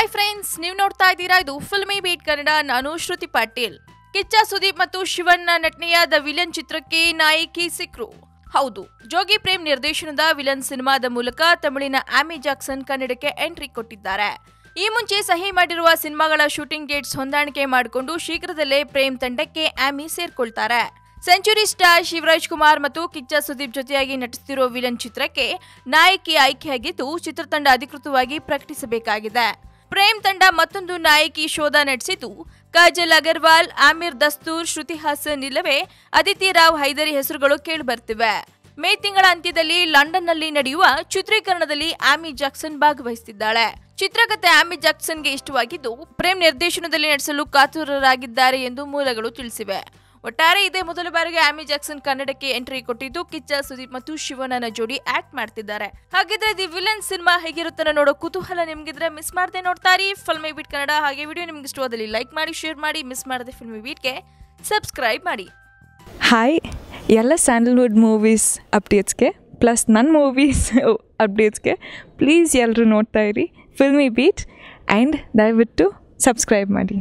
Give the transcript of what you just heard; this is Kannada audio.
ಹಾಯ್ ಫ್ರೆಂಡ್ಸ್, ನೀವು ನೋಡ್ತಾ ಇದ್ದೀರಾ ಇದು ಫಿಲ್ಮಿ ಬೀಟ್ ಕನ್ನಡ. ನಾನು ಶ್ರುತಿ ಪಾಟೀಲ್. ಕಿಚ್ಚ ಸುದೀಪ್ ಮತ್ತು ಶಿವಣ್ಣ ನಟನೆಯ ದ ವಿಲನ್ ಚಿತ್ರಕ್ಕೆ ನಾಯಕಿ ಸಿಕ್ರು. ಹೌದು, ಜೋಗಿ ಪ್ರೇಮ್ ನಿರ್ದೇಶನದ ವಿಲನ್ ಸಿನಿಮಾದ ಮೂಲಕ ತಮಿಳಿನ ಆಮಿ ಜಾಕ್ಸನ್ ಕನ್ನಡಕ್ಕೆ ಎಂಟ್ರಿ ಕೊಟ್ಟಿದ್ದಾರೆ. ಈ ಮುಂಚೆ ಸಹಿ ಮಾಡಿರುವ ಸಿನಿಮಾಗಳ ಶೂಟಿಂಗ್ ಡೇಟ್ಸ್ ಹೊಂದಾಣಿಕೆ ಮಾಡಿಕೊಂಡು ಶೀಘ್ರದಲ್ಲೇ ಪ್ರೇಮ್ ತಂಡಕ್ಕೆ ಆಮಿ ಸೇರ್ಕೊಳ್ತಾರೆ. ಸೆಂಚುರಿ ಸ್ಟಾರ್ ಶಿವರಾಜ್ ಕುಮಾರ್ ಮತ್ತು ಕಿಚ್ಚ ಸುದೀಪ್ ಜೊತೆಯಾಗಿ ನಟಿಸುತ್ತಿರುವ ವಿಲನ್ ಚಿತ್ರಕ್ಕೆ ನಾಯಕಿ ಆಯ್ಕೆಯಾಗಿದ್ದು ಚಿತ್ರತಂಡ ಅಧಿಕೃತವಾಗಿ ಪ್ರಕಟಿಸಬೇಕಾಗಿದೆ. ಪ್ರೇಮ್ ತಂಡ ಮತ್ತೊಂದು ನಾಯಕಿ ಶೋಧ ನಡೆಸಿದ್ದು ಕಾಜಲ್ ಅಗರ್ವಾಲ್, ಆಮಿರ್ ದಸ್ತೂರ್, ಶ್ರುತಿ ಹಾಸನ್ ಇಲ್ಲವೇ ಅದಿತಿ ರಾವ್ ಹೈದರಿ ಹೆಸರುಗಳು ಕೇಳಿಬರ್ತಿವೆ. ಮೇ ತಿಂಗಳ ಅಂತ್ಯದಲ್ಲಿ ಲಂಡನ್ನಲ್ಲಿ ನಡೆಯುವ ಚಿತ್ರೀಕರಣದಲ್ಲಿ ಆಮಿ ಜಾಕ್ಸನ್ ಭಾಗವಹಿಸುತ್ತಿದ್ದಾಳೆ. ಚಿತ್ರಕಥೆ ಆಮಿ ಜಾಕ್ಸನ್ಗೆ ಇಷ್ಟವಾಗಿದ್ದು ಪ್ರೇಮ್ ನಿರ್ದೇಶನದಲ್ಲಿ ನಟಿಸಲು ಕಾತುರರಾಗಿದ್ದಾರೆ ಎಂದು ಮೂಲಗಳು ತಿಳಿಸಿವೆ. ಒಟ್ಟಾರೆ ಇದೇ ಮೊದಲ ಬಾರಿಗೆ ಆಮಿ ಜಾಕ್ಸನ್ ಕನ್ನಡಕ್ಕೆ ಎಂಟ್ರಿ ಕೊಟ್ಟಿದ್ದು ಕಿಚ್ಚ ಸುದೀಪ್ ಮತ್ತು ಶಿವಣ್ಣನ ಜೋಡಿ ಆಕ್ಟ್ ಮಾಡ್ತಿದ್ದಾರೆ. ಹಾಗಿದ್ರೆ ದಿ ವಿಲನ್ ಸಿನಿಮಾ ಹೇಗಿರುತ್ತೋ ನೋಡೋ ಕುತೂಹಲ ನಿಮ್ಗಿದ್ರೆ ಮಿಸ್ ಮಾಡದೆ ನೋಡ್ತಾ ಇರಿ ಫಿಲ್ಮಿ ಬೀಟ್ ಕನ್ನಡ. ಹಾಗೆ ವಿಡಿಯೋ ನಿಮ್ಗೆ ಇಷ್ಟವಾದಲ್ಲಿ ಲೈಕ್ ಮಾಡಿ, ಶೇರ್ ಮಾಡಿ, ಮಿಸ್ ಮಾಡದೆ ಫಿಲ್ಮಿ ಬೀಟ್ಗೆ ಸಬ್ಸ್ಕ್ರೈಬ್ ಮಾಡಿ. ಹಾಯ್, ಎಲ್ಲ ಸ್ಯಾಂಡಲ್ವುಡ್ ಮೂವೀಸ್ ಅಪ್ಡೇಟ್ಸ್ಗೆ ಪ್ಲಸ್ ನನ್ನ ಮೂವೀಸ್ ಅಪ್ಡೇಟ್ಸ್ಗೆ ಪ್ಲೀಸ್ ಎಲ್ಲರೂ ನೋಡ್ತಾ ಇರಿ ಫಿಲ್ಮಿ ಬೀಟ್ ಆ್ಯಂಡ್ ದಯವಿಟ್ಟು ಸಬ್ಸ್ಕ್ರೈಬ್ ಮಾಡಿ.